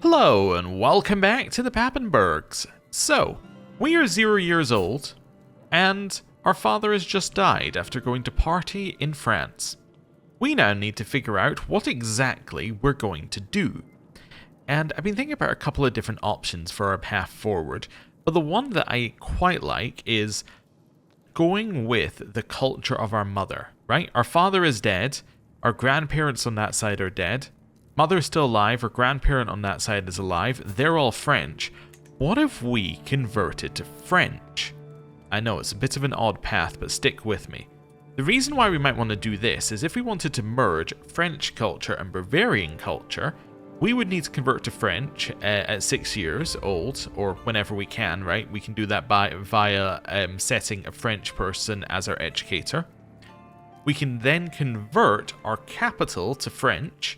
Hello and welcome back to the Babenbergs. So, we are 0 years old, and our father has just died after going to party in France. We now need to figure out what exactly we're going to do. And I've been thinking about a couple of different options for our path forward, but the one that I quite like is going with the culture of our mother, right? Our father is dead, our grandparents on that side are dead, mother's still alive, her grandparent on that side is alive, they're all French. What if we converted to French? I know it's a bit of an odd path, but stick with me. The reason why we might want to do this is if we wanted to merge French culture and Bavarian culture, we would need to convert to French at 6 years old, or whenever we can, right? We can do that via setting a French person as our educator. We can then convert our capital to French,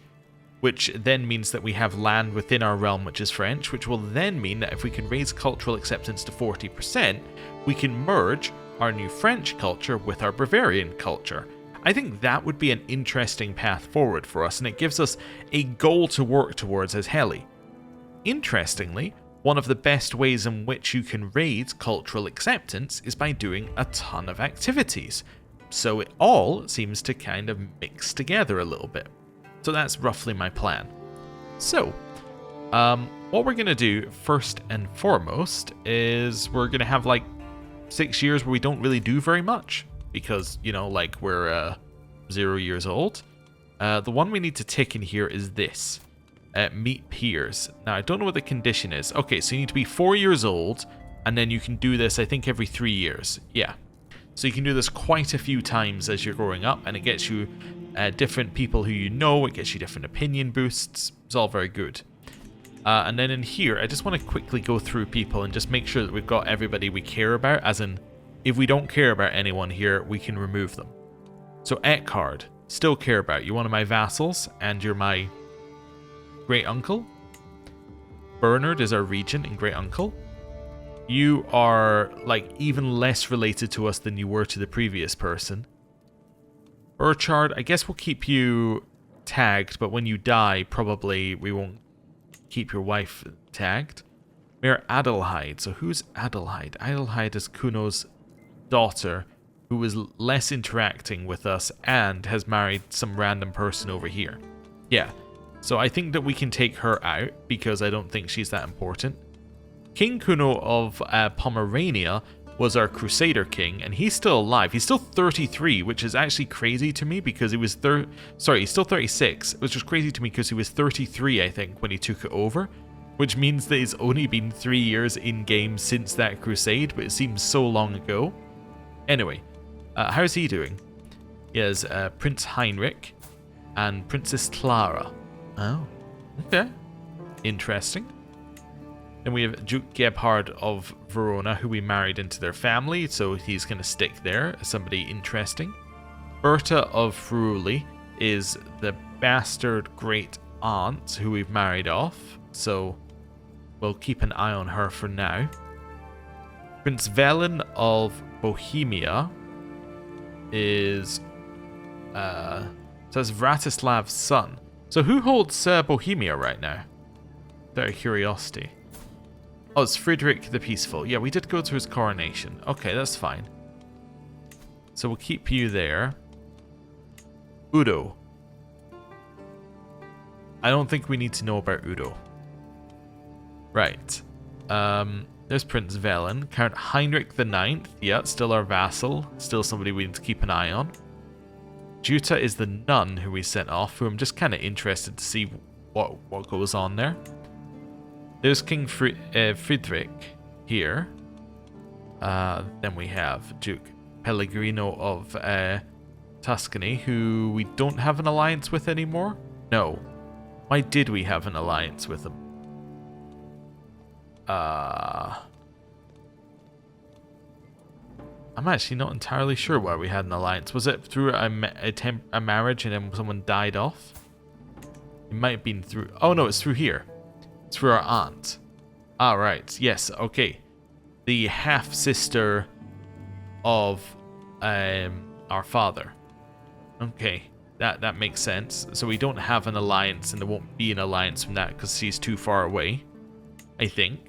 which then means that we have land within our realm which is French, which will then mean that if we can raise cultural acceptance to 40%, we can merge our new French culture with our Bavarian culture. I think that would be an interesting path forward for us, and it gives us a goal to work towards as Heli. Interestingly, one of the best ways in which you can raise cultural acceptance is by doing a ton of activities. So it all seems to kind of mix together a little bit. So that's roughly my plan. So, what we're going to do first and foremost is we're going to have like 6 years where we don't really do very much because, you know, like we're 0 years old. The one we need to tick in here is this. Meet peers. Now, I don't know what the condition is. Okay, so you need to be 4 years old, and then you can do this, I think, every 3 years. Yeah. So you can do this quite a few times as you're growing up, and it gets you different people who you know, it gets you different opinion boosts. It's all very good. And then in here, I just want to quickly go through people and just make sure that we've got everybody we care about, as in, if we don't care about anyone here, we can remove them. So Eckhard, still care about you, one of my vassals, and you're my great uncle. Bernard is our regent and great uncle. You are like even less related to us than you were to the previous person. Burchard, I guess we'll keep you tagged, but when you die, probably we won't keep your wife tagged. Mayor Adelheid. So who's Adelheid? Adelheid is Kuno's daughter, who was less interacting with us and has married some random person over here. Yeah, so I think that we can take her out because I don't think she's that important. King Kuno of Pomerania was our Crusader king, and he's still alive. He's still 33, which is actually crazy to me because he was he's still 36, which was crazy to me because he was 33, I think, when he took it over, which means that it's only been 3 years in-game since that crusade, but it seems so long ago. Anyway, how's he doing? He has Prince Heinrich and Princess Clara. Oh, okay. Interesting. Then we have Duke Gebhard of Verona, who we married into their family, so he's going to stick there as somebody interesting. Berta of Friuli is the bastard great aunt who we've married off, so we'll keep an eye on her for now. Prince Velen of Bohemia is that's Vratislav's son. So who holds Bohemia right now? Out of curiosity. Oh, it's Frederick the Peaceful. Yeah, we did go to his coronation. Okay, that's fine. So we'll keep you there. Udo. I don't think we need to know about Udo. Right. There's Prince Velen. Count Heinrich the Ninth. Yeah, still our vassal. Still somebody we need to keep an eye on. Jutta is the nun who we sent off, who I'm just kind of interested to see what goes on there. There's King Friedrich here. Then we have Duke Pellegrino of Tuscany, who we don't have an alliance with anymore. No. Why did we have an alliance with him? I'm actually not entirely sure why we had an alliance. Was it through a marriage and then someone died off? It might have been through... Oh no, it's through here. It's through our aunt. Ah, right. Yes, okay. The half-sister of our father. Okay. That makes sense. So we don't have an alliance, and there won't be an alliance from that because she's too far away, I think.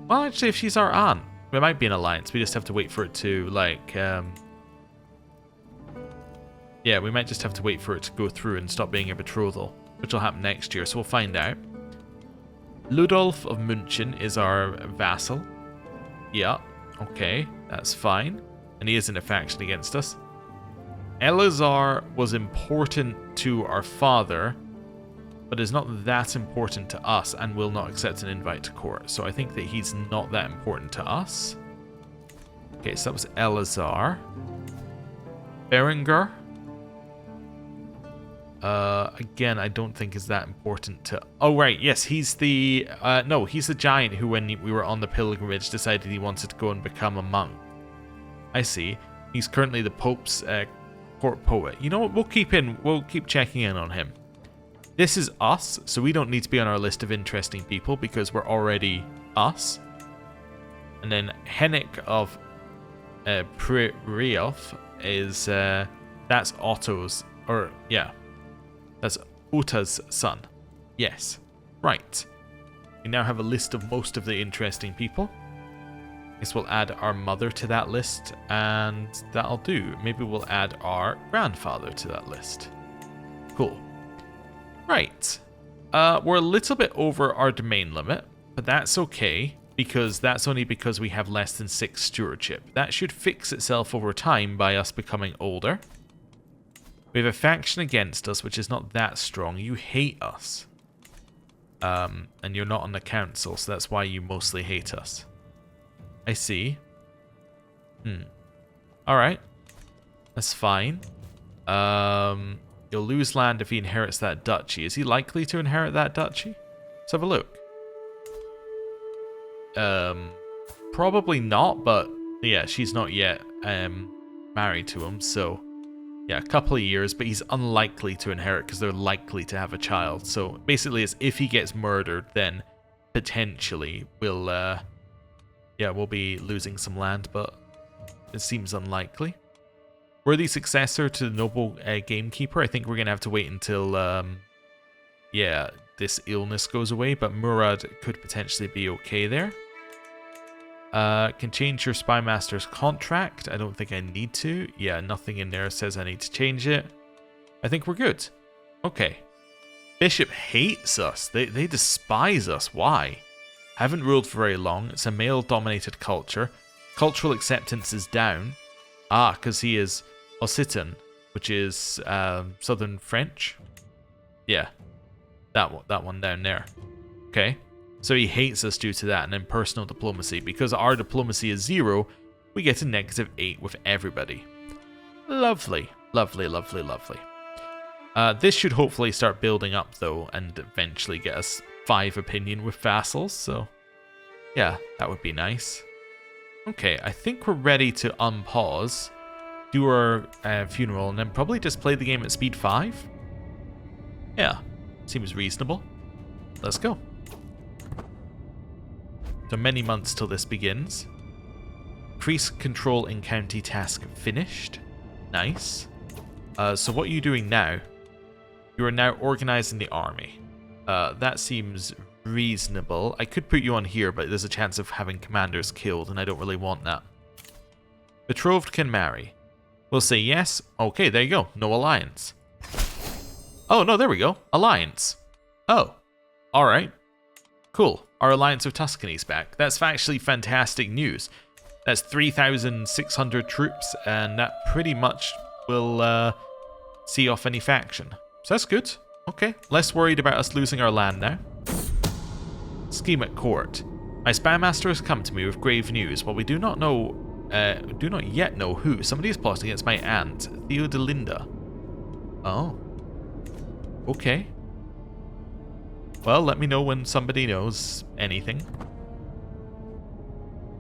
Well, actually, if she's our aunt, there might be an alliance. We just have to wait for it to, like, yeah, we might just have to wait for it to go through and stop being a betrothal, which will happen next year, so we'll find out. Ludolf of München is our vassal. Yeah, okay, that's fine. And he is in a faction against us. Elazar was important to our father, but is not that important to us and will not accept an invite to court. So I think that he's not that important to us. Okay, so that was Elazar. Berengar. Again, I don't think is that important to... Oh, right, yes, he's the... no, he's the giant who, when we were on the pilgrimage, decided he wanted to go and become a monk. I see. He's currently the Pope's court poet. You know what? We'll keep checking in on him. This is us, so we don't need to be on our list of interesting people because we're already us. And then Henrik of Priof is... that's Otto's... Or, yeah. That's Utta's son. Yes. Right. We now have a list of most of the interesting people. I guess we'll add our mother to that list, and that'll do. Maybe we'll add our grandfather to that list. Cool. Right. We're a little bit over our domain limit, but that's okay, because that's only because we have less than 6 stewardship. That should fix itself over time by us becoming older. We have a faction against us, which is not that strong. You hate us. And you're not on the council, so that's why you mostly hate us. I see. Alright. That's fine. You'll lose land if he inherits that duchy. Is he likely to inherit that duchy? Let's have a look. Probably not, but yeah, she's not yet married to him, so... Yeah, a couple of years, but he's unlikely to inherit because they're likely to have a child. So basically, it's if he gets murdered, then potentially we'll be losing some land, but it seems unlikely. Worthy successor to the noble gamekeeper. I think we're gonna have to wait until this illness goes away, but Murad could potentially be okay there. Can change your spy master's contract. I don't think I need to. Yeah, nothing in there says I need to change it. I think we're good. Okay. Bishop hates us. They despise us. Why? Haven't ruled for very long. It's a male-dominated culture. Cultural acceptance is down. Ah, because he is Occitan, which is Southern French. Yeah, that one down there. Okay. So he hates us due to that, and then personal diplomacy. Because our diplomacy is 0, we get a -8 with everybody. Lovely. Lovely, lovely, lovely. This should hopefully start building up, though, and eventually get us 5 opinion with vassals, so... Yeah, that would be nice. Okay, I think we're ready to unpause, do our funeral, and then probably just play the game at speed 5? Yeah, seems reasonable. Let's go. So many months till this begins. Increase control in county task finished. Nice. So what are you doing now? You are now organizing the army. That seems reasonable. I could put you on here, but there's a chance of having commanders killed, and I don't really want that. Betrothed can marry. We'll say yes. Okay, there you go. No alliance. Oh, no, there we go. Alliance. Oh. Alright. Cool. Our alliance with Tuscany's back. That's actually fantastic news. That's 3,600 troops, and that pretty much will see off any faction. So that's good. Okay, less worried about us losing our land now. Scheme at court. My spy master has come to me with grave news. While we do not yet know who. Somebody is plotting against my aunt, Theodelinda. Oh. Okay. Well, let me know when somebody knows anything.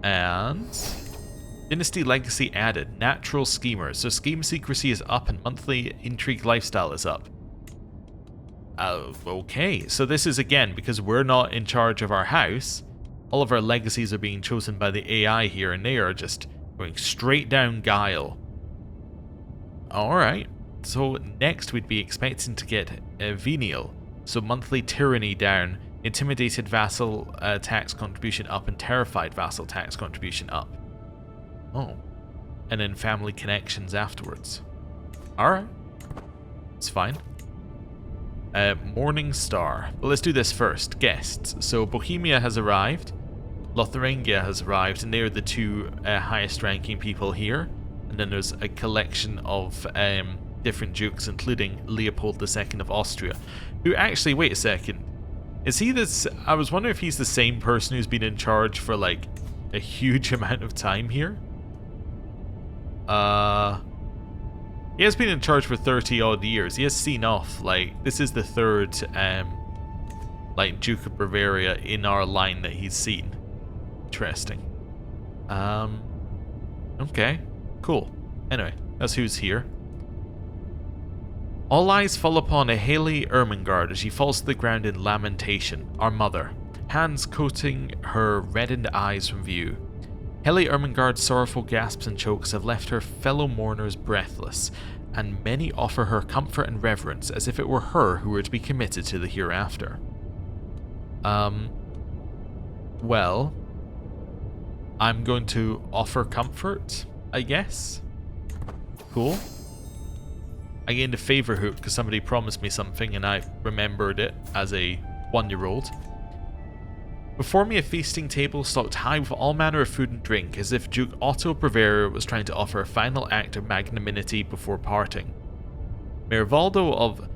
And... Dynasty Legacy added. Natural Schemers. So scheme secrecy is up and monthly intrigue lifestyle is up. Okay. So this is, again, because we're not in charge of our house. All of our legacies are being chosen by the AI here, and they are just going straight down guile. Alright. So next we'd be expecting to get venial, so monthly tyranny down, intimidated vassal tax contribution up, and terrified vassal tax contribution up. Oh. And then family connections afterwards. Alright. It's fine. Morning Star. But let's do this first. Guests. So Bohemia has arrived. Lotharingia has arrived, and they're the two highest ranking people here. And then there's a collection of different dukes, including Leopold II of Austria. Who actually, wait a second. Is he this... I was wondering if he's the same person who's been in charge for like a huge amount of time here. He has been in charge for 30 odd years. He has seen off, like, this is the third, like, Duke of Bavaria in our line that he's seen. Interesting. Okay, cool. Anyway, that's who's here. All eyes fall upon Haley Ermengarde as she falls to the ground in lamentation, our mother, hands coating her reddened eyes from view. Haley Ermengarde's sorrowful gasps and chokes have left her fellow mourners breathless, and many offer her comfort and reverence as if it were her who were to be committed to the hereafter. Well, I'm going to offer comfort, I guess. Cool. I gained a favor hook because somebody promised me something and I remembered it as a 1-year-old. Before me a feasting table stocked high with all manner of food and drink, as if Duke Otto of Bavaria was trying to offer a final act of magnanimity before parting. Mayor Valdo of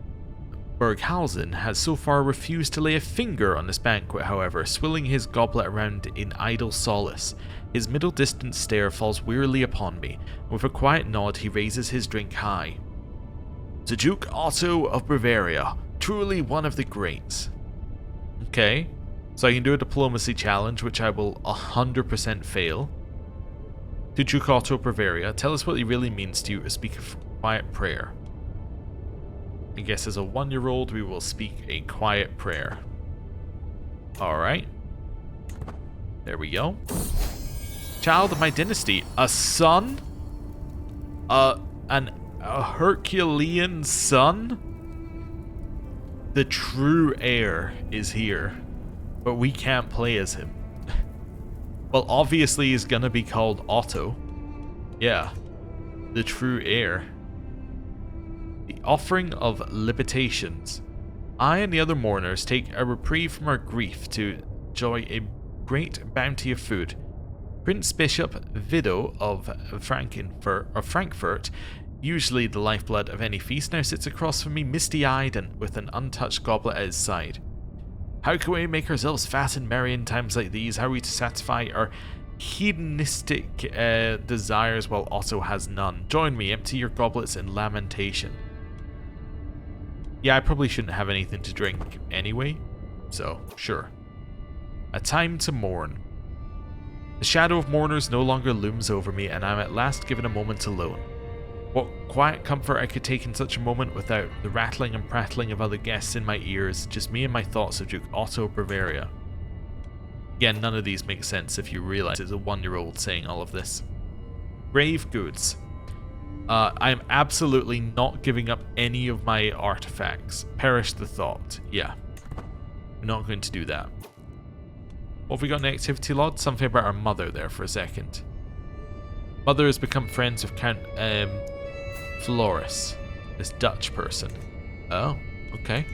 Burghausen has so far refused to lay a finger on this banquet, however, swilling his goblet around in idle solace. His middle-distance stare falls wearily upon me, and with a quiet nod he raises his drink high. To Duke Otto of Bavaria, truly one of the greats. Okay. So I can do a diplomacy challenge, which I will 100% fail. To Duke Otto of Bavaria, tell us what it really means to you to speak a quiet prayer. I guess as a 1-year-old, we will speak a quiet prayer. Alright. There we go. Child of my dynasty, a son? A Herculean son? The true heir is here. But we can't play as him. Well, obviously he's gonna be called Otto. Yeah. The true heir. The offering of liberations. I and the other mourners take a reprieve from our grief to enjoy a great bounty of food. Prince Bishop Vido of Frankfurt, usually the lifeblood of any feast, now sits across from me misty-eyed and with an untouched goblet at his side. How can we make ourselves fat and merry in times like these? How are we to satisfy our hedonistic desires while Otto has none? Join me, empty your goblets in lamentation. Yeah, I probably shouldn't have anything to drink anyway, so sure. A time to mourn. The shadow of mourners no longer looms over me, and I'm at last given a moment alone. What quiet comfort I could take in such a moment without the rattling and prattling of other guests in my ears, just me and my thoughts of Duke Otto of Bavaria. Again, none of these make sense if you realize it's a 1-year-old saying all of this. Grave goods. I am absolutely not giving up any of my artifacts. Perish the thought. Yeah. We're not going to do that. What have we got in activity log? Something about our mother there for a second. Mother has become friends with Count Floris, this Dutch person. Oh, okay.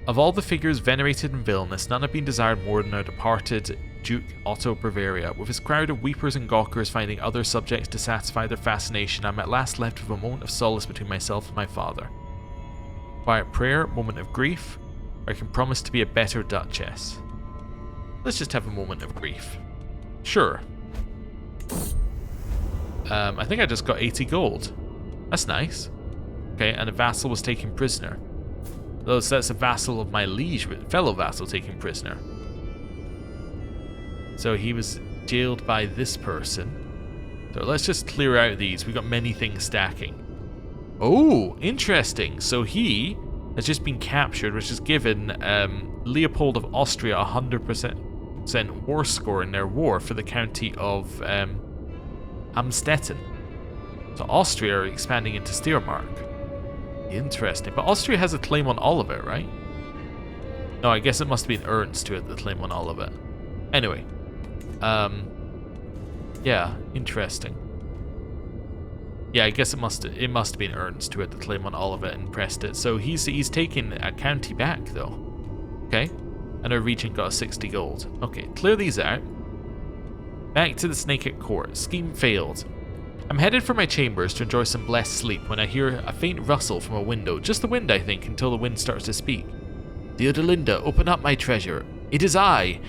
Of all the figures venerated in villainous, none have been desired more than our departed Duke Otto of Bavaria. With his crowd of weepers and gawkers finding other subjects to satisfy their fascination, I'm at last left with a moment of solace between myself and my father. Quiet prayer, moment of grief, or I can promise to be a better Duchess. Let's just have a moment of grief. Sure. I think I just got 80 gold. That's nice. Okay, and a vassal was taken prisoner. So that's a vassal of my liege, fellow vassal taken prisoner. So he was jailed by this person. So let's just clear out these. We've got many things stacking. Oh, interesting. So he has just been captured, which has given Leopold of Austria 100% war score in their war for the county of Amstetten. So Austria are expanding into Steiermark. Interesting. But Austria has a claim on all of it, right? No, I guess it must have been Ernst who had the claim on all of it. Anyway. Yeah, interesting. Yeah, I guess it must have been Ernst who had the claim on all of it and pressed it. So he's taking a county back though. Okay. And our regent got a 60 gold. Okay, clear these out. Back to the Snake at Court. Scheme failed. I'm headed for my chambers to enjoy some blessed sleep when I hear a faint rustle from a window. Just the wind, I think, until the wind starts to speak. Theodelinda, open up my treasure. It is I.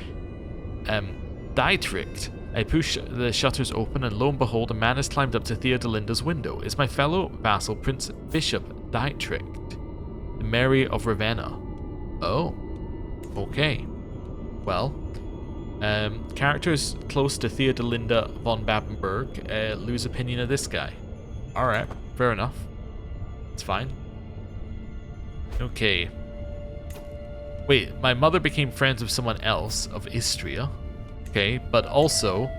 Dietrich. I push the shutters open and lo and behold, a man has climbed up to Theodelinda's window. It's my fellow vassal, Prince Bishop Dietrich, the Mary of Ravenna. Oh. Okay. Well, characters close to Theodelinda von Babenberg lose opinion of this guy. Alright, fair enough. It's fine. Okay. Wait, my mother became friends with someone else of Istria. Okay, but also,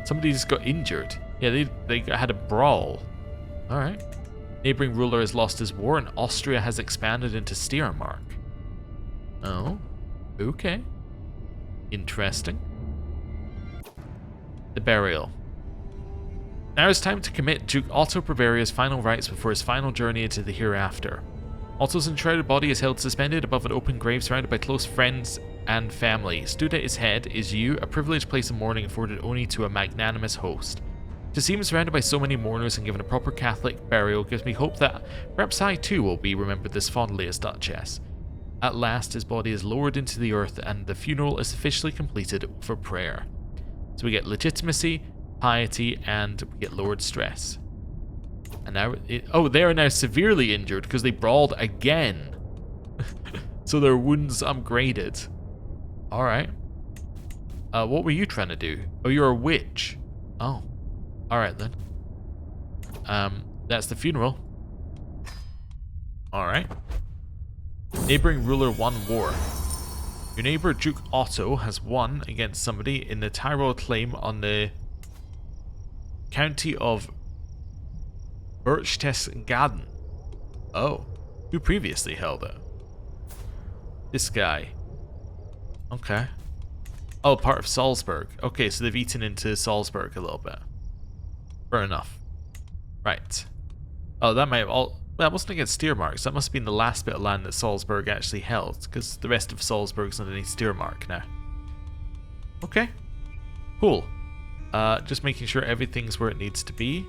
somebody just got injured. Yeah, they had a brawl. Alright. Neighboring ruler has lost his war and Austria has expanded into Steiermark. Oh. Okay. Interesting. The burial. Now it's time to commit Duke Otto Bavaria's final rites before his final journey into the hereafter. Otto's enshrouded body is held suspended above an open grave surrounded by close friends and family. Stood at his head is you, a privileged place of mourning afforded only to a magnanimous host. To see him surrounded by so many mourners and given a proper Catholic burial gives me hope that perhaps I too will be remembered this fondly as Duchess. At last his body is lowered into the earth and the funeral is officially completed for prayer. So we get legitimacy, piety, and we get lowered stress. And now, they are now severely injured because they brawled again. So their wounds upgraded. Alright. What were you trying to do? Oh, you're a witch. Oh. Alright then. That's the funeral. Alright. Neighboring ruler won war. Your neighbor Duke Otto has won against somebody in the Tyrol claim on the county of Berchtesgaden. Oh, who previously held it? This guy. Okay. Oh, part of Salzburg. Okay, so they've eaten into Salzburg a little bit. Fair enough. Right. Oh, that might have all... That wasn't against Steiermark, so that must have been the last bit of land that Salzburg actually held, because the rest of Salzburg's underneath Steiermark now. Okay. Cool. Just making sure everything's where it needs to be.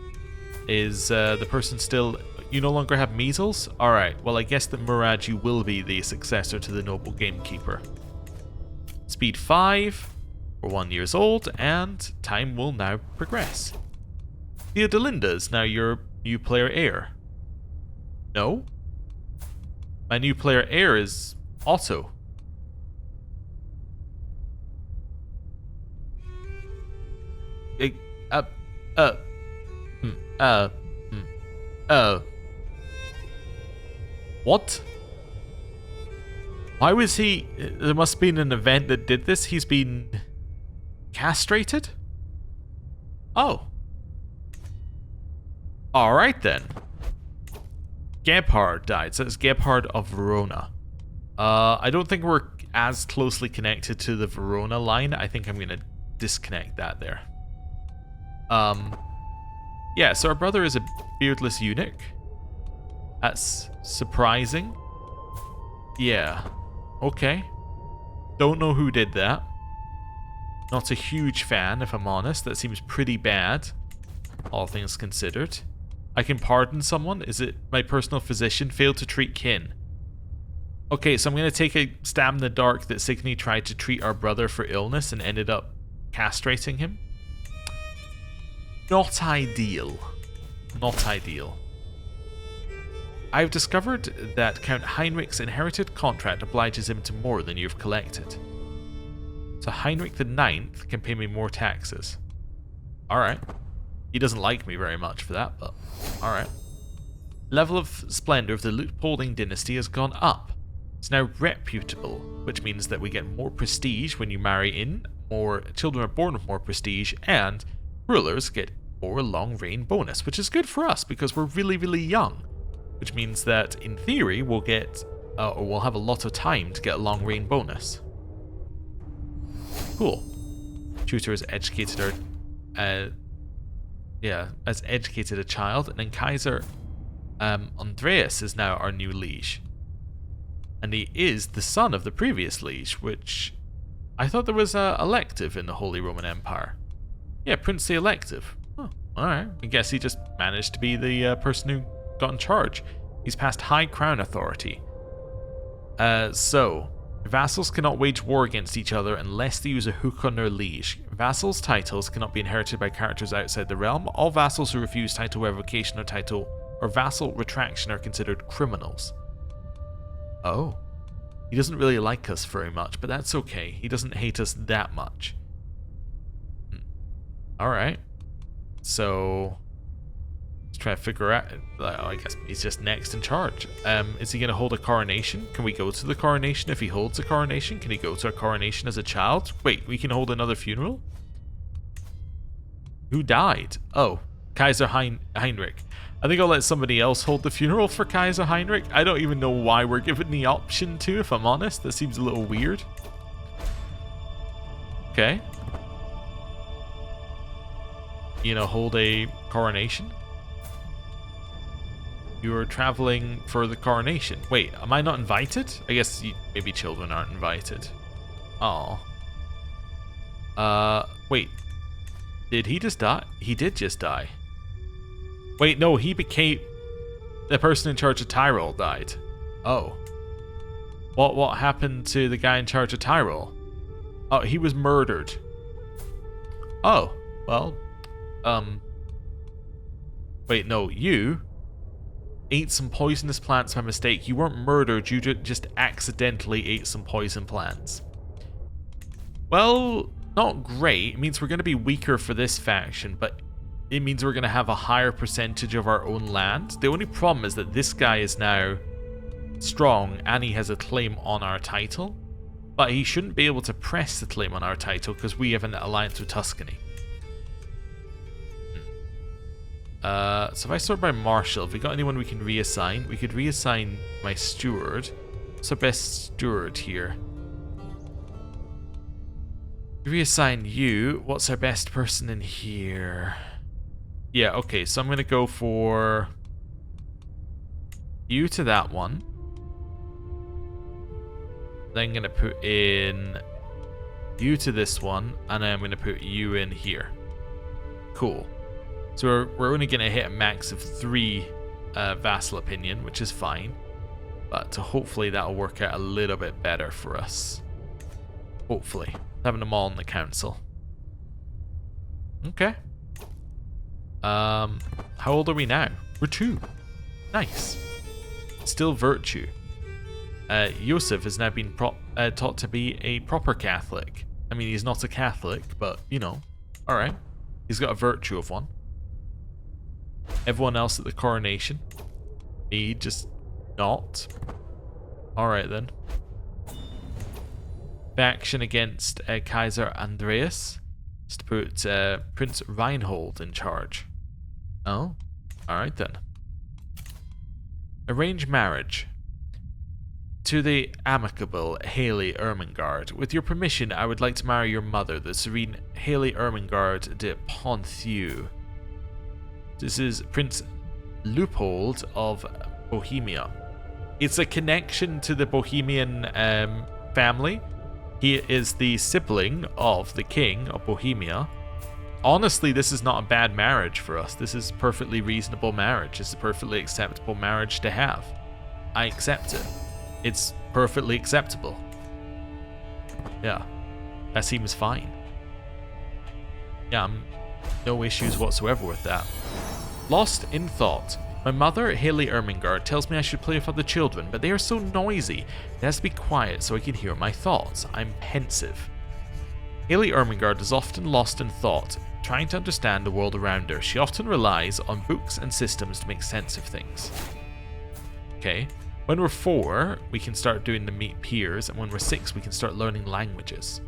Is the person still... You no longer have measles? Alright, well I guess that Murad, you will be the successor to the noble gamekeeper. Speed 5. We're 1 year old, and time will now progress. Theodelinda is now your new player heir. No? My new player heir is Otto. What? Why was he... There must have been an event that did this. He's been... castrated? Oh. Alright then. Gebhard died, so it's Gebhard of Verona. I don't think we're as closely connected to the Verona line. I think I'm going to disconnect that there. Yeah, so our brother is a beardless eunuch. That's surprising. Yeah. Okay. Don't know who did that. Not a huge fan, if I'm honest. That seems pretty bad, all things considered. I can pardon someone? Is it my personal physician failed to treat kin? Okay, so I'm going to take a stab in the dark that Signy tried to treat our brother for illness and ended up castrating him. Not ideal. Not ideal. I've discovered that Count Heinrich's inherited contract obliges him to more than you've collected. So Heinrich the Ninth can pay me more taxes. Alright. He doesn't like me very much for that, but alright. Level of splendor of the Luitpolding dynasty has gone up. It's now reputable, which means that we get more prestige when you marry in, more children are born with more prestige, and rulers get or long reign bonus, which is good for us because we're really, really young. Which means that, in theory, we'll get, or we'll have a lot of time to get a long reign bonus. Cool. Tutor has educated her, has educated a child, and then Kaiser Andreas is now our new liege. And he is the son of the previous liege, which I thought there was a elective in the Holy Roman Empire. Yeah, princely elective. Oh, alright. I guess he just managed to be the person who got in charge. He's passed high crown authority. So, vassals cannot wage war against each other unless they use a hook on their liege. Vassals' titles cannot be inherited by characters outside the realm. All vassals who refuse title revocation or vassal retraction are considered criminals. Oh. He doesn't really like us very much, but that's okay. He doesn't hate us that much. Alright. So, let's try to figure out. I guess he's just next in charge. Is he going to hold a coronation? Can we go to the coronation if he holds a coronation? Can he go to a coronation as a child? Wait, we can hold another funeral? Who died? Oh, Kaiser Heinrich. I think I'll let somebody else hold the funeral for Kaiser Heinrich. I don't even know why we're given the option to, if I'm honest. That seems a little weird. Okay. You know, hold a coronation? You are traveling for the coronation. Wait, am I not invited? I guess maybe children aren't invited. Oh. Wait. Did he just die? He did just die. Wait, no, he became... The person in charge of Tyrol died. Oh. What happened to the guy in charge of Tyrol? Oh, he was murdered. Oh, well... Wait, no, you ate some poisonous plants by mistake. You weren't murdered, you just accidentally ate some poison plants. Well, not great. It means we're going to be weaker for this faction, but it means we're going to have a higher percentage of our own land. The only problem is that this guy is now strong and he has a claim on our title, but he shouldn't be able to press the claim on our title because we have an alliance with Tuscany. So if I sort by marshal, have we got anyone we can reassign? We could reassign my steward. What's our best steward here? Reassign you. What's our best person in here? Yeah, okay, so I'm going to go for you to that one. Then I'm going to put in you to this one, and then I'm going to put you in here. Cool. So we're only going to hit a max of 3 vassal opinion, which is fine. But hopefully that'll work out a little bit better for us. Hopefully. Having them all in the council. Okay. How old are we now? We're 2. Nice. Still virtue. Joseph has now been taught to be a proper Catholic. I mean, he's not a Catholic, but, you know. Alright. He's got a virtue of one. Everyone else at the coronation. Me, just not. Alright then. Faction against Kaiser Andreas. Just to put Prince Reinhold in charge. Oh, alright then. Arrange marriage. To the amicable Haley Ermengarde. With your permission, I would like to marry your mother, the Serene Haley Ermengarde de Ponthieu. This is Prince Leopold of Bohemia. It's a connection to the Bohemian family. He is the sibling of the king of Bohemia. Honestly, this is not a bad marriage for us. This is perfectly reasonable marriage. It's a perfectly acceptable marriage to have. I accept it. It's perfectly acceptable. Yeah, that seems fine. Yeah, no issues whatsoever with that. Lost in thought. My mother, Haley Ermengarde, tells me I should play with other children, but they are so noisy. It has to be quiet so I can hear my thoughts. I'm pensive. Haley Ermengarde is often lost in thought, trying to understand the world around her. She often relies on books and systems to make sense of things. Okay. When we're 4, we can start doing the meet peers, and when we're 6, we can start learning languages.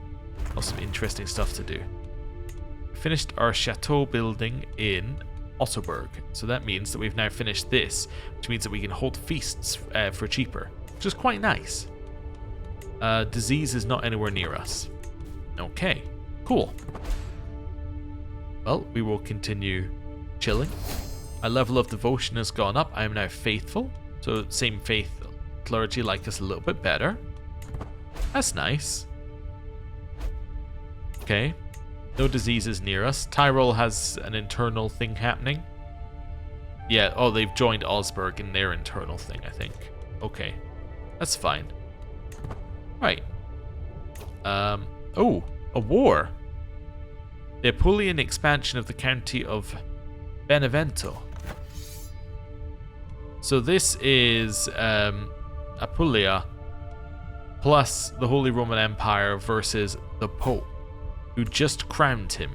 Lots of interesting stuff to do. finished our chateau building in Ottoberg. So that means that we've now finished this, which means that we can hold feasts for cheaper, which is quite nice. Disease is not anywhere near us. Okay, cool. Well, we will continue chilling. My level of devotion has gone up. I am now faithful. So same faith clergy like us a little bit better. That's nice. Okay. No diseases near us. Tyrol has an internal thing happening. Yeah, oh, they've joined Augsburg in their internal thing, I think. Okay. That's fine. Right. Oh, a war. The Apulian expansion of the county of Benevento. So this is Apulia plus the Holy Roman Empire versus the Pope, who just crowned him.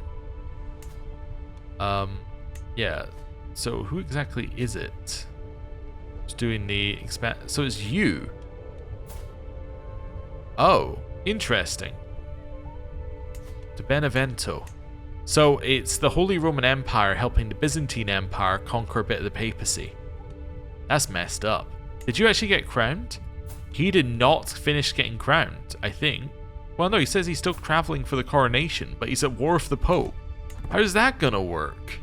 Yeah. So who exactly is it? It's doing the so it's you. Oh, interesting. To Benevento. So it's the Holy Roman Empire helping the Byzantine Empire conquer a bit of the papacy. That's messed up. Did you actually get crowned? He did not finish getting crowned, I think. Well, no, he says he's still traveling for the coronation, but he's at war with the Pope. How's that gonna work?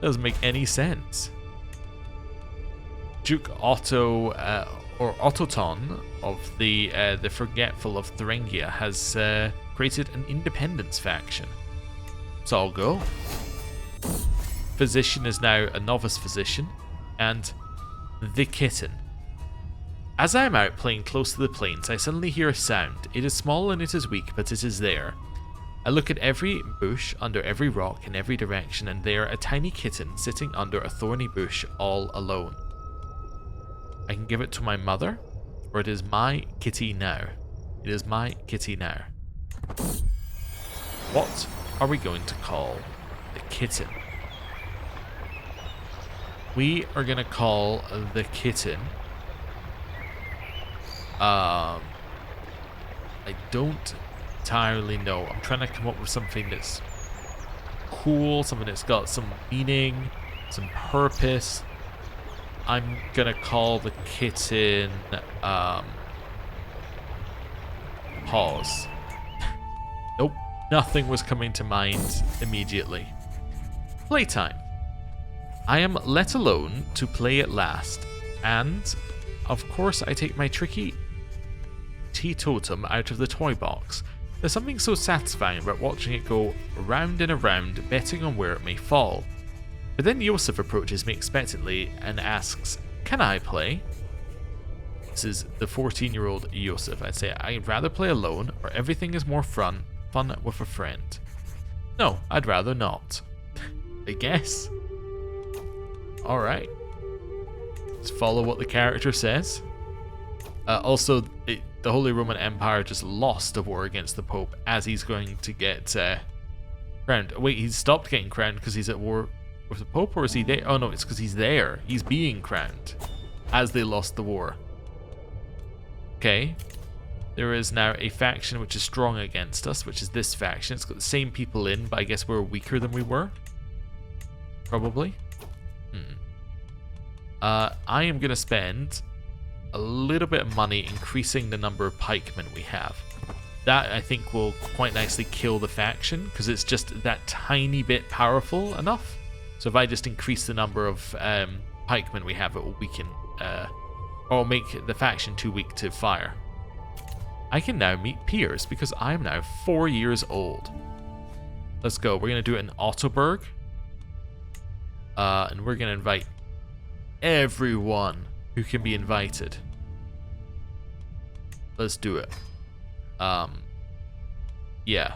Doesn't make any sense. Duke Otto, or Ottoton of the Forgetful of Thuringia has created an independence faction. So I'll go. Physician is now a novice physician, and the kitten. As I am out playing close to the plains, I suddenly hear a sound. It is small and it is weak, but it is there. I look at every bush, under every rock, in every direction, and there a tiny kitten sitting under a thorny bush all alone. I can give it to my mother, or it is my kitty now. It is my kitty now. What are we going to call the kitten? We are going to call the kitten... I don't entirely know. I'm trying to come up with something that's cool, something that's got some meaning, some purpose. I'm gonna call the kitten Pause. Nope, nothing was coming to mind immediately. Playtime. I am let alone to play at last, and of course I take my tricky teetotum out of the toy box. There's something so satisfying about watching it go round and around, betting on where it may fall. But then Yosef approaches me expectantly and asks, "Can I play?" This is the 14-year-old Yosef. I'd say I'd rather play alone, or everything is more fun with a friend. No, I'd rather not. I guess. Alright. Let's follow what the character says. Also, the Holy Roman Empire just lost a war against the Pope as he's going to get crowned. Wait, he's stopped getting crowned because he's at war with the Pope, or is he there? Oh no, it's because he's there. He's being crowned as they lost the war. Okay. There is now a faction which is strong against us, which is this faction. It's got the same people in, but I guess we're weaker than we were. Probably. I am going to spend a little bit of money increasing the number of pikemen we have. That, I think, will quite nicely kill the faction, because it's just that tiny bit powerful enough. So if I just increase the number of pikemen we have, it will weaken, or make the faction too weak to fire. I can now meet peers, because I am now 4 years old. Let's go. We're going to do it in Ottoberg. And we're going to invite everyone who can be invited. Let's do it. Yeah.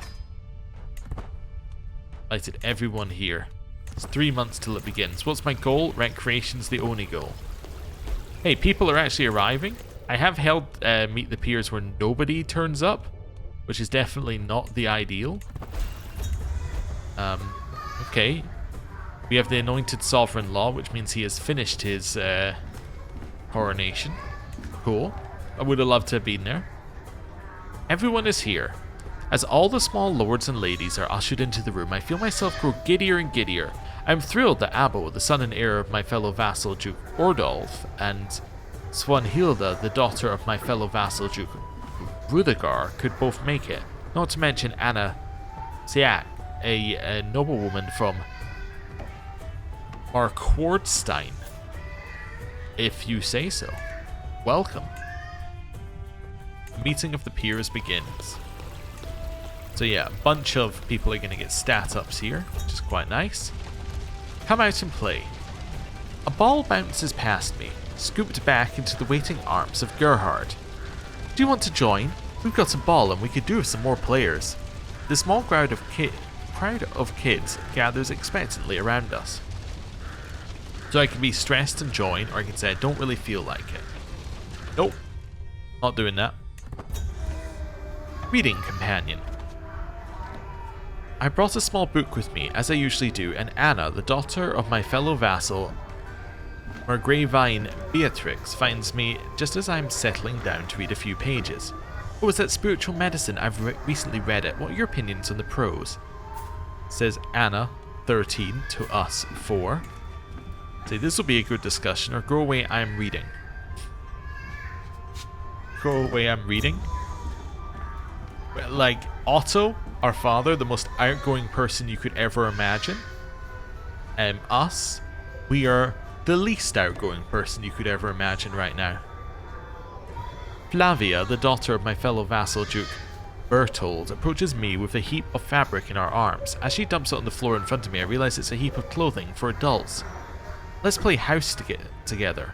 Invited everyone here. It's 3 months till it begins. What's my goal? Recreation's the only goal. Hey, people are actually arriving. I have held Meet the Peers where nobody turns up, which is definitely not the ideal. Okay. We have the Anointed Sovereign-Law, which means he has finished his coronation. Cool. I would have loved to have been there. Everyone is here. As all the small lords and ladies are ushered into the room, I feel myself grow giddier and giddier. I am thrilled that Abbo, the son and heir of my fellow vassal Duke Ordulf, and Swanhilda, the daughter of my fellow vassal Duke Rudigar, could both make it. Not to mention Anna Siak, a noblewoman from Markwardstein. If you say so. Welcome. The meeting of the peers begins. So yeah, a bunch of people are going to get stat ups here, which is quite nice. Come out and play. A ball bounces past me, scooped back into the waiting arms of Gerhard. Do you want to join? We've got a ball and we could do with some more players. The small crowd of kids gathers expectantly around us. So I can be stressed and join, or I can say I don't really feel like it. Nope, not doing that. Reading companion. I brought a small book with me, as I usually do, and Anna, the daughter of my fellow vassal, Margravine Beatrix, finds me just as I'm settling down to read a few pages. Oh, is that spiritual medicine? I've recently read it. What are your opinions on the prose? Says Anna, 13, to us, 4. Say, this will be a good discussion, or go away, I'm reading. Go away, I'm reading? Like, Otto, our father, the most outgoing person you could ever imagine. Us, we are the least outgoing person you could ever imagine right now. Flavia, the daughter of my fellow vassal Duke Bertold, approaches me with a heap of fabric in our arms. As she dumps it on the floor in front of me, I realize it's a heap of clothing for adults. Let's play house together.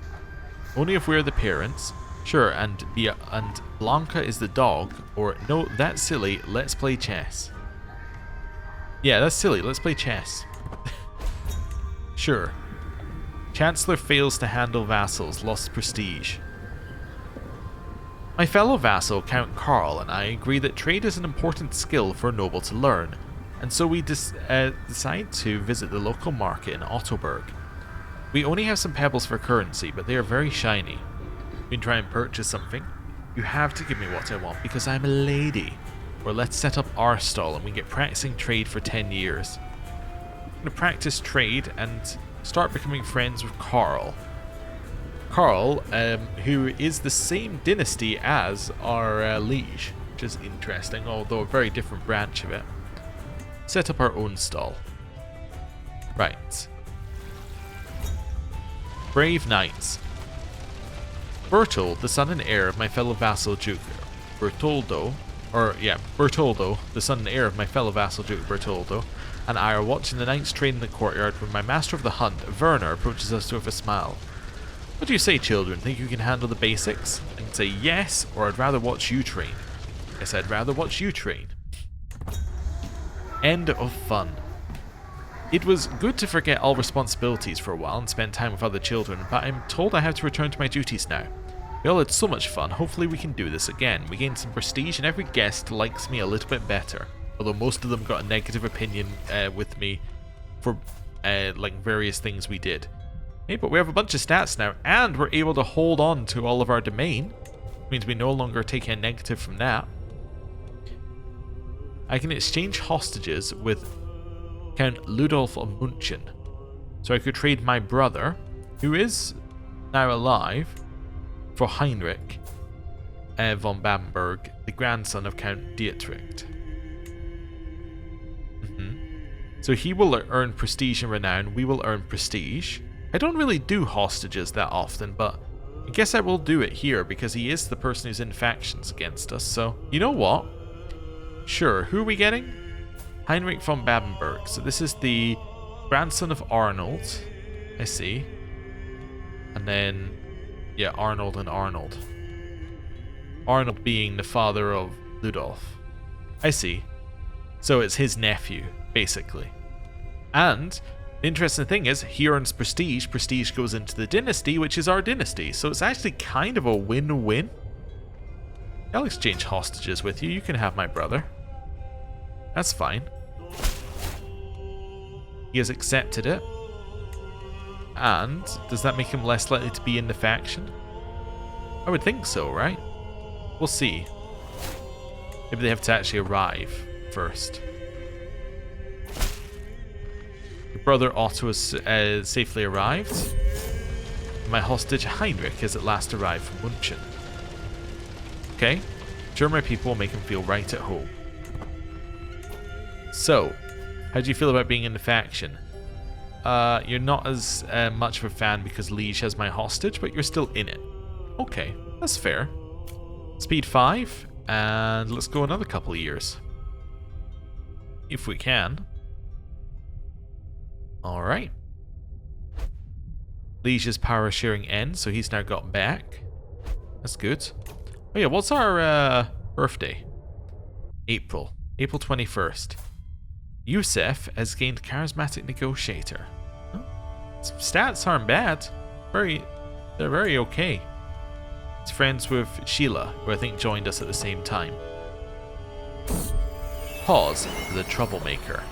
Only if we're the parents. Sure, and Blanca is the dog. Or, no, that's silly, let's play chess. Yeah, that's silly, let's play chess. Sure. Chancellor fails to handle vassals, lost prestige. My fellow vassal, Count Karl, and I agree that trade is an important skill for a noble to learn, and so we decide to visit the local market in Ottoberg. We only have some pebbles for currency, but they are very shiny. We can try and purchase something. You have to give me what I want because I'm a lady. Or let's set up our stall and we get practicing trade for 10 years. I'm going to practice trade and start becoming friends with Karl. Karl, who is the same dynasty as our liege, which is interesting, although a very different branch of it. Set up our own stall. Right. Brave Knights. Bertold, the son and heir of my fellow vassal Duke Bertoldo, the son and heir of my fellow vassal Duke Bertoldo, and I are watching the knights train in the courtyard when my master of the hunt, Werner, approaches us with a smile. What do you say, children? Think you can handle the basics? I can say yes, or I'd rather watch you train. Yes, I'd rather watch you train. End of fun. It was good to forget all responsibilities for a while and spend time with other children, but I'm told I have to return to my duties now. We all had so much fun, hopefully we can do this again. We gained some prestige and every guest likes me a little bit better, although most of them got a negative opinion with me for like various things we did. Hey, but we have a bunch of stats now, and we're able to hold on to all of our domain. Means we no longer take a negative from that. I can exchange hostages with Count Ludolf of Munchen. So I could trade my brother, who is now alive, for Heinrich von Babenberg, the grandson of Count Dietrich. So he will earn prestige and renown, we will earn prestige. I don't really do hostages that often, but I guess I will do it here because he is the person who's in factions against us, so you know what? Sure, who are we getting? Heinrich von Babenberg. So this is the grandson of Arnold. I see. And then, yeah, Arnold and Arnold. Arnold being the father of Ludolf. I see. So it's his nephew, basically. And the interesting thing is, he earns prestige. Prestige goes into the dynasty, which is our dynasty. So it's actually kind of a win-win. I'll exchange hostages with you. You can have my brother. That's fine. He has accepted it. And does that make him less likely to be in the faction? I would think so, right? We'll see. Maybe they have to actually arrive first. Your brother Otto has safely arrived. My hostage Heinrich has at last arrived from München. Okay. Sure, my people will make him feel right at home. So, how do you feel about being in the faction? You're not as much of a fan because Liege has my hostage, but you're still in it. Okay, that's fair. Speed 5, and let's go another couple of years. If we can. Alright. Liege's power sharing ends, so he's now got back. That's good. Oh yeah, what's our birthday? April 21st. Yusef has gained charismatic negotiator. Oh, stats aren't bad. They're very okay. He's friends with Sheila, who I think joined us at the same time. Pause for the troublemaker.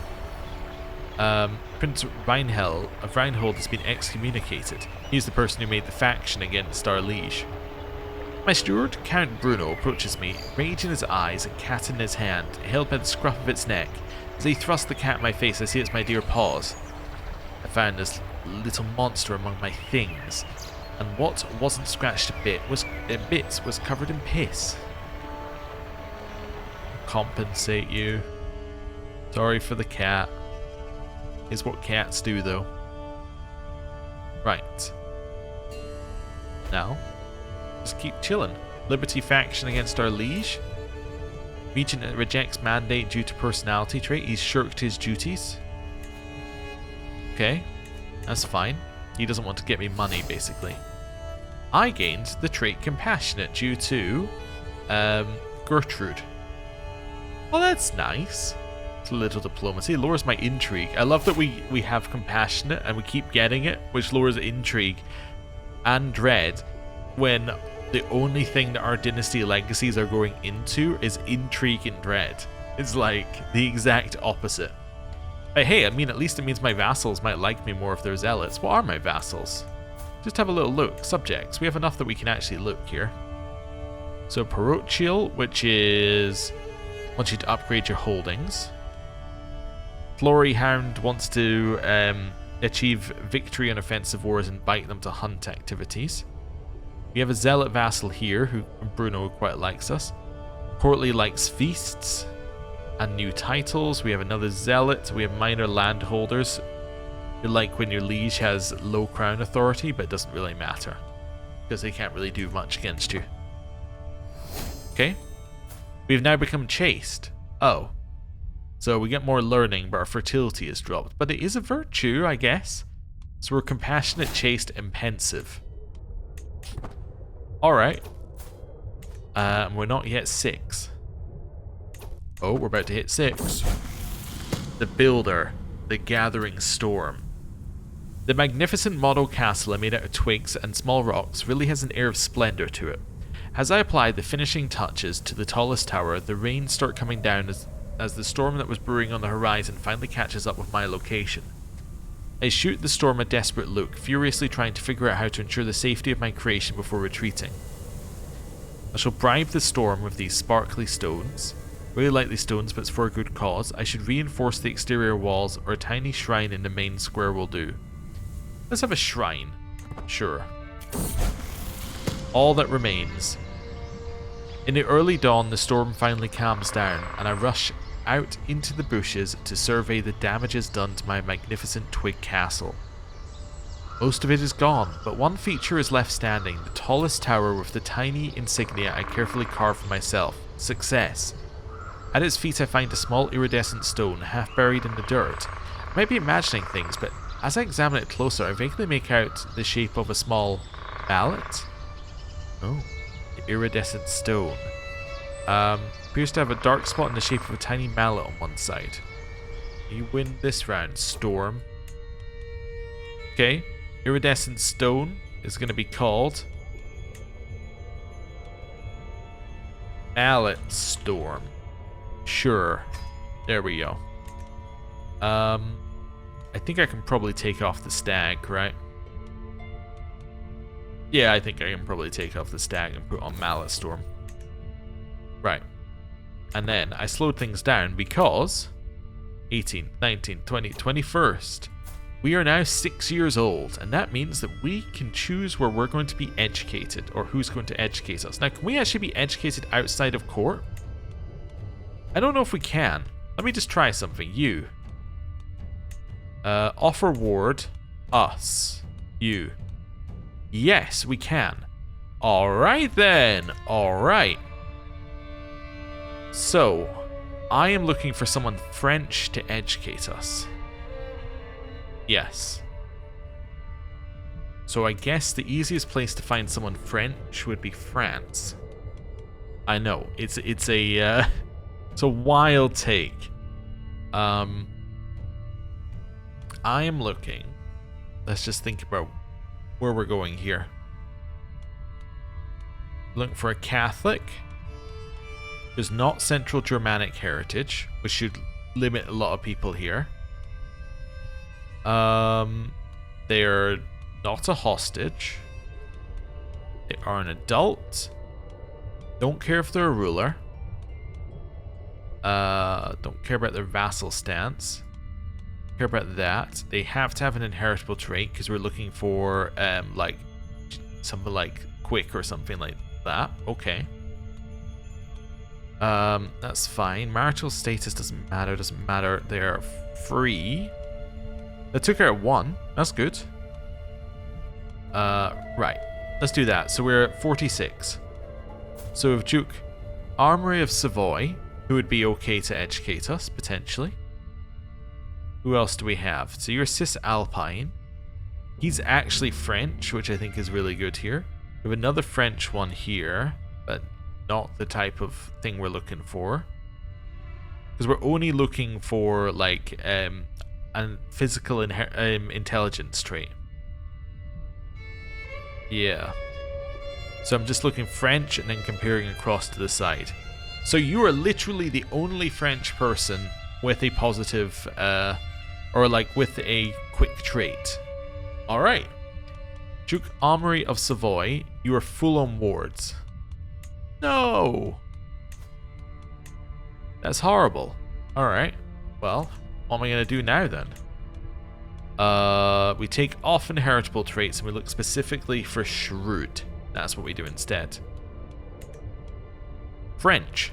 Prince Reinhold has been excommunicated. He's the person who made the faction against our liege. My steward, Count Bruno, approaches me, rage in his eyes and cat in his hand, held by the scruff of its neck. As he thrusts the cat in my face, I see it's my dear paws. I found this little monster among my things, and what wasn't scratched in bits was covered in piss. Compensate you. Sorry for the cat. Is what cats do, though. Right. Now, just keep chilling. Liberty faction against our liege. Regent rejects mandate due to personality trait. He's shirked his duties. Okay, that's fine. He doesn't want to get me money, basically. I gained the trait compassionate due to Gertrude. Well, that's nice. It's a little diplomacy. It lowers my intrigue. I love that we have compassionate and we keep getting it, which lowers intrigue and dread, when the only thing that our dynasty legacies are going into is intrigue and dread. It's like the exact opposite. But hey, I mean, at least it means my vassals might like me more if they're zealots. What are my vassals? Just have a little look. Subjects. We have enough that we can actually look here. So parochial, which is wants you to upgrade your holdings. Flory Hound wants to achieve victory on offensive wars and bite them to hunt activities. We have a zealot vassal here who Bruno quite likes us. Courtly likes feasts and new titles. We have another zealot. We have minor landholders. You like when your liege has low crown authority, but it doesn't really matter because they can't really do much against you. Okay. We've now become chaste. Oh. So we get more learning, but our fertility is dropped. But it is a virtue, I guess. So we're compassionate, chaste, and pensive. Alright. We're not yet 6. Oh, we're about to hit 6. The Builder. The Gathering Storm. The magnificent model castle I made out of twigs and small rocks really has an air of splendor to it. As I apply the finishing touches to the tallest tower, the rains start coming down as the storm that was brewing on the horizon finally catches up with my location. I shoot the storm a desperate look, furiously trying to figure out how to ensure the safety of my creation before retreating. I shall bribe the storm with these sparkly stones. Really like these stones, but it's for a good cause. I should reinforce the exterior walls, or a tiny shrine in the main square will do. Let's have a shrine. Sure. All that remains. In the early dawn, the storm finally calms down, and I rush out into the bushes to survey the damages done to my magnificent twig castle. Most of it is gone, but one feature is left standing, the tallest tower with the tiny insignia I carefully carved for myself. Success. At its feet I find a small iridescent stone, half buried in the dirt. I might be imagining things, but as I examine it closer, I vaguely make out the shape of a small mallet. Oh, the iridescent stone. Appears to have a dark spot in the shape of a tiny mallet on one side. You win this round, Storm. Okay, iridescent stone is going to be called Mallet Storm. Sure. There we go. I think I can probably take off the stag, right? Yeah, I think I can probably take off the stag and put on Mallet Storm. Right. And then I slowed things down because 18, 19, 20, 21st. We are now 6 years old, and that means that we can choose where we're going to be educated, or who's going to educate us. Now, can we actually be educated outside of court? I don't know if we can. Let me just try something. You. Offer ward. Us. You. Yes, we can. Alright then. Alright. So, I am looking for someone French to educate us. Yes. So I guess the easiest place to find someone French would be France. I know, it's a wild take. I am looking. Let's just think about where we're going here. Looking for a Catholic who's not Central Germanic heritage, which should limit a lot of people here. They're not a hostage. They are an adult. Don't care if they're a ruler. Don't care about their vassal stance. Care about that. They have to have an inheritable trait because we're looking for like something like quick or something like that. Okay. That's fine. Marital status doesn't matter. They're free. They took out 1. That's good. Right. Let's do that. So we're at 46. So with Duke Armory of Savoy, who would be okay to educate us, potentially. Who else do we have? So you're Cisalpine. He's actually French, which I think is really good here. We have another French one here, but not the type of thing we're looking for. Because we're only looking for, like, a physical intelligence trait. Yeah. So I'm just looking French and then comparing across to the side. So you are literally the only French person with a positive, or like with a quick trait. Alright. Duke Armory of Savoy, you are full on wards. No! That's horrible. Alright. Well, what am I going to do now then? We take off inheritable traits and we look specifically for shrewd. That's what we do instead. French.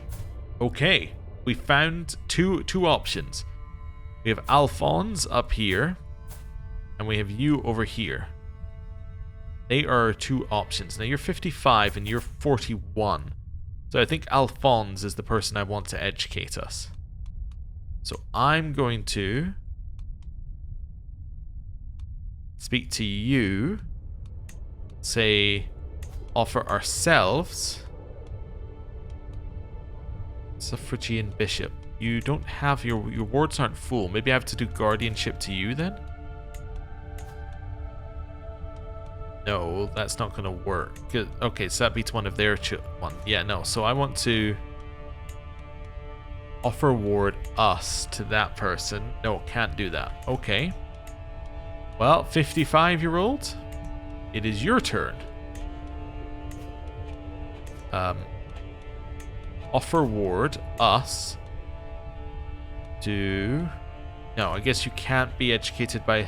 Okay. We found two options. We have Alphonse up here. And we have you over here. They are 2 options. Now you're 55 and you're 41. So I think Alphonse is the person I want to educate us. So I'm going to speak to you. Say, offer ourselves suffragan bishop. You don't have your wards aren't full. Maybe I have to do guardianship to you then? No, that's not going to work. Okay, so that beats one of their one. Yeah, no. So I want to offer ward us to that person. No, can't do that. Okay. Well, 55-year-old, it is your turn. Offer ward us to... No, I guess you can't be educated by...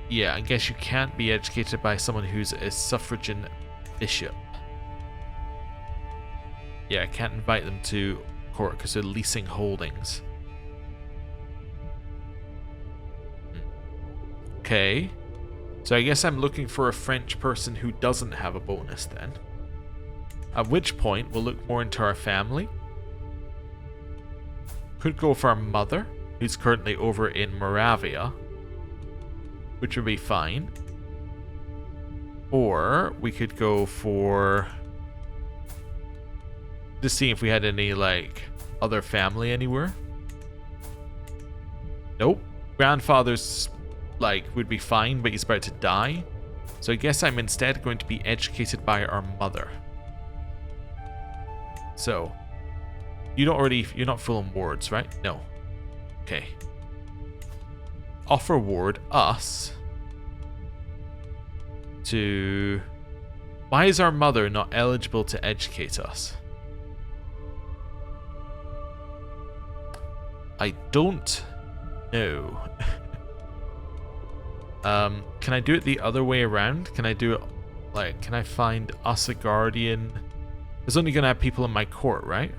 Yeah, I guess you can't be educated by someone who's a suffragan bishop. Yeah, I can't invite them to court because they're leasing holdings. Okay. So I guess I'm looking for a French person who doesn't have a bonus then. At which point, we'll look more into our family. Could go for our mother, who's currently over in Moravia, which would be fine. Or we could go for... just see if we had any, like, other family anywhere. Nope. Grandfather's, like, would be fine, but he's about to die. So I guess I'm instead going to be educated by our mother. So, you're not full on wards, right? No. Okay. Offer ward us to... Why is our mother not eligible to educate us? I don't know. Can I do it the other way around? Can I do it, like, can I find us a guardian? There's only gonna have people in my court, right?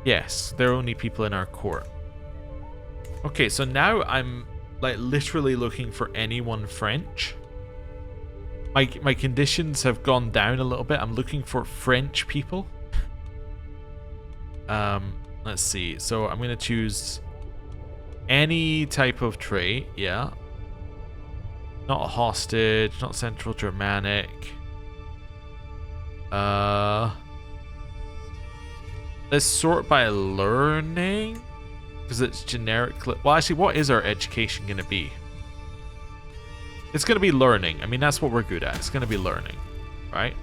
Yes, there are only people in our court. Okay, so now I'm, like, literally looking for anyone French. My conditions have gone down a little bit. I'm looking for French people. Let's see. So I'm going to choose any type of trait. Yeah. Not a hostage, not Central Germanic. Let's sort by learning. Because it's generic. Well, actually, what is our education going to be? It's going to be learning. I mean, that's what we're good at. It's going to be learning. Right?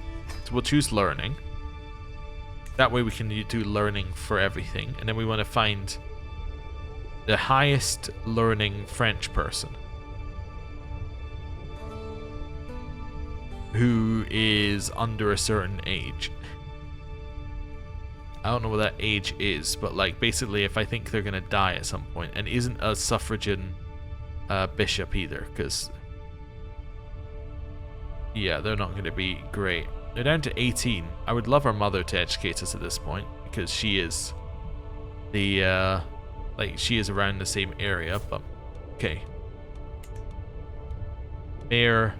So we'll choose learning. That way we can do learning for everything. And then we want to find the highest learning French person. Who is under a certain age. I don't know what that age is, but like basically if I think they're going to die at some point, and isn't a suffragan bishop either, because yeah, they're not going to be great. They're down to 18. I would love our mother to educate us at this point, because she is the like she is around the same area, but okay. Mayor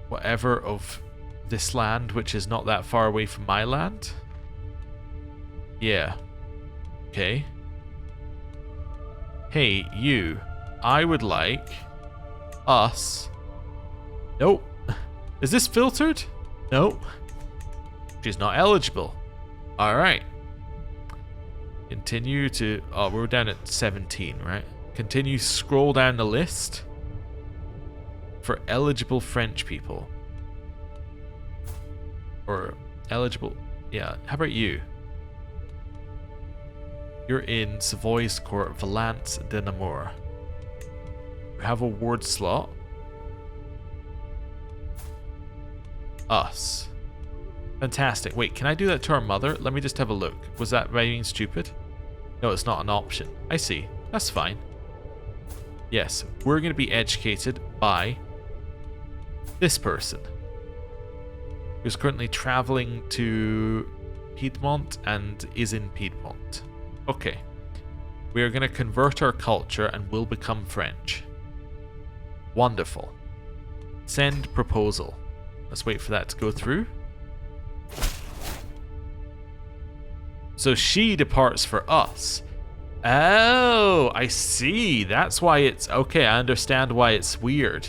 whatever of this land, which is not that far away from my land. Yeah. Okay. Hey, you. I would like us. Nope. Is this filtered? Nope. She's not eligible. Alright. Continue to... Oh, we're down at 17, right? Continue, scroll down the list for eligible French people. Or eligible... Yeah, how about you? You're in Savoy's court, Valence de Namur. We have a ward slot. Us. Fantastic. Wait, can I do that to our mother? Let me just have a look. Was that being stupid? No, it's not an option. I see. That's fine. Yes, we're going to be educated by this person, who's currently traveling to Piedmont and is in Piedmont. Okay. We are going to convert our culture and will become French. Wonderful. Send proposal. Let's wait for that to go through. So she departs for us. Oh, I see. That's why it's... Okay, I understand why it's weird.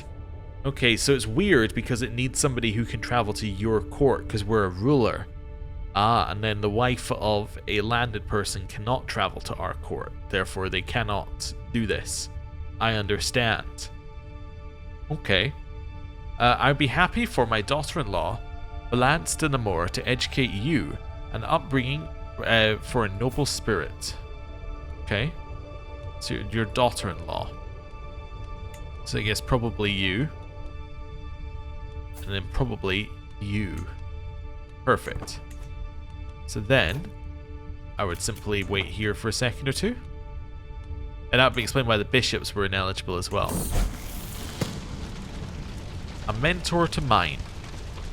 Okay, so it's weird because it needs somebody who can travel to your court because we're a ruler. Ah, and then the wife of a landed person cannot travel to our court. Therefore, they cannot do this. I understand. Okay. I'd be happy for my daughter-in-law, Valence de Namur, to educate you, an upbringing for a noble spirit. Okay. So your daughter-in-law. So I guess probably you. And then probably you. Perfect. So then, I would simply wait here for a second or two. And that would explain why the bishops were ineligible as well. A mentor to mine.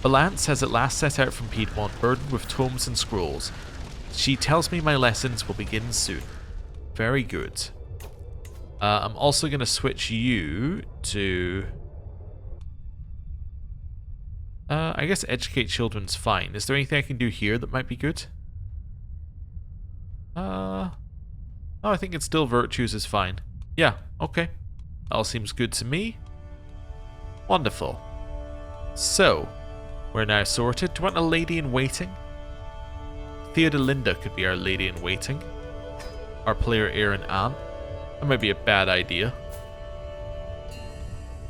Valence has at last set out from Piedmont, burdened with tomes and scrolls. She tells me my lessons will begin soon. Very good. I'm also going to switch you to... I guess educate children's fine. Is there anything I can do here that might be good? Oh, I think it's still virtues is fine. Yeah, okay. All seems good to me. Wonderful. So, we're now sorted. Do you want a lady in waiting? Theodolinda could be our lady in waiting. Our player Aaron Ann. That might be a bad idea.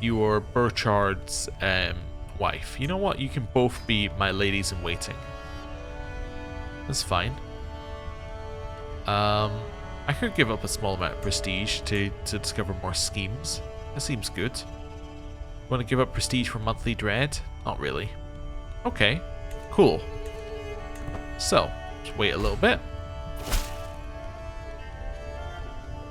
You are Burchard's wife. You know what? You can both be my ladies in waiting. That's fine. I could give up a small amount of prestige to discover more schemes. That seems good. Want to give up prestige for monthly dread? Not really. Okay, cool. So, just wait a little bit.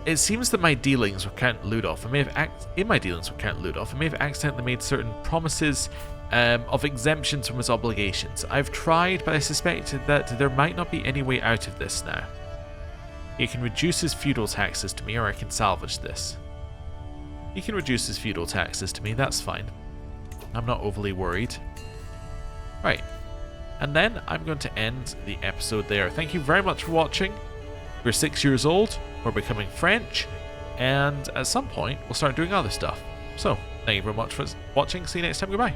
It seems that my dealings with Count Ludolf, I may have accidentally made certain promises of exemptions from his obligations. I've tried, but I suspected that there might not be any way out of this now. He can reduce his feudal taxes to me, or I can salvage this. He can reduce his feudal taxes to me, that's fine. I'm not overly worried. Right. And then I'm going to end the episode there. Thank you very much for watching. We're 6 years old, we're becoming French, and at some point we'll start doing other stuff. So, thank you very much for watching, see you next time, goodbye.